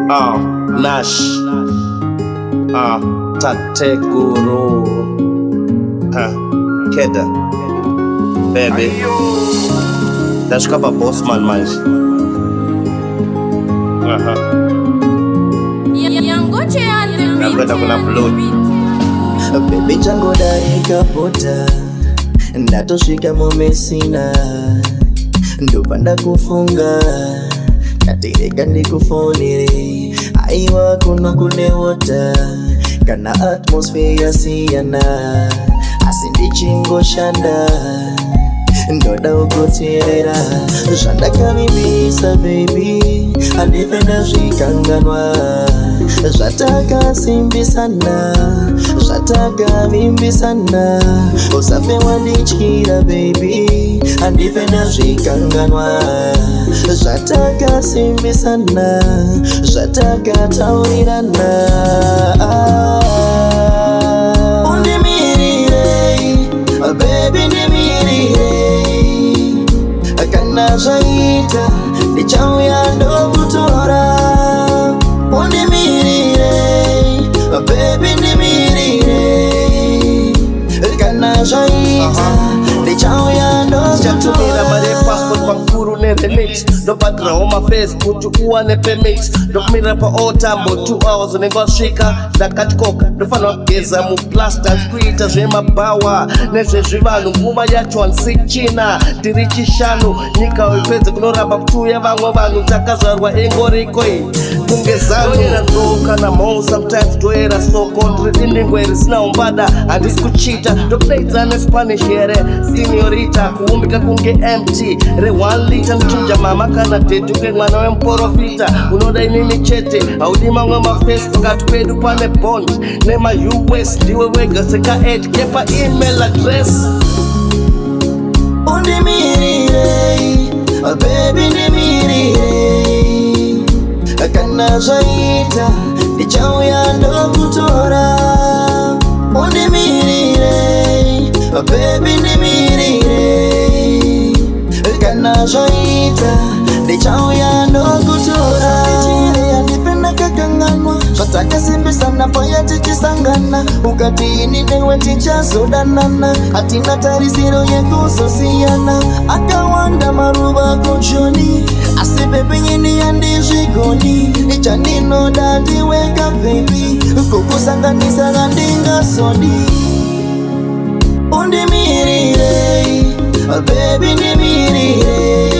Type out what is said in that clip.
Nash Tate Guru Keda Baby Nashuka pa Bossman manje. Nakwenda kuna blood Baby chango dari kapota ndatoshika momesina ndopanda kufunga katireka ndikufonere aiwa kuno kunewota kana atmosphere yasiyana asindichingo shanda ndoda ukoterera zvandakavivisa baby handifenda zvikanganwa zvatakasimbisana zvatakavimbisana usafe wandityira baby handifenda zvikanganwa zvatakasimbisana zvatakataurirana undimirire baby ndimirire kana zvaita ndichauya ndokutora undimirire baby ndimirire kana zvaita ndichauya Chatumira mare passport pankuru neremit ndobhadhira homa face kuti uwane permit ndokumira paotambo 2 hours unenge wasvika ndakatyoka ndofanira kugeza muplasta kuita zvemabawa nezvezvivanhu nguva yacho hansichina tiri chishanu nyika wepedze kunoramba kutuya vamwe vanhu takazvarwa engorikoi kunge zanoera ndo kana mhou sometimes toera soko ndiridindingwe risina umbada handisi kuchita ndokudaidza nespanish here seniorita kuumbika kunge empty re 1 liter ndichinja mama kana dhedu kunge mwana wemuprofita unoda inini chete haudi mamwe mafesi pakati pedu pane bond nema-US ndiwe wega seka8 kepa email address undimirire baby ndimirire kana zvaita ndichauya ndokutora undimirire baby ndimirire kana zvaita ndichauya ndokutora handifenda kakanganwa zvatakasimbisana paya tichisangana ukati ini newe tichazodanana hatina tarisiro yekuzosiyana akawanda maruva kuchoni asi bebi ini handizvigoni ichandinoda ndiweka bebi kukusanganisa handingasoni undimirire baby ndimirire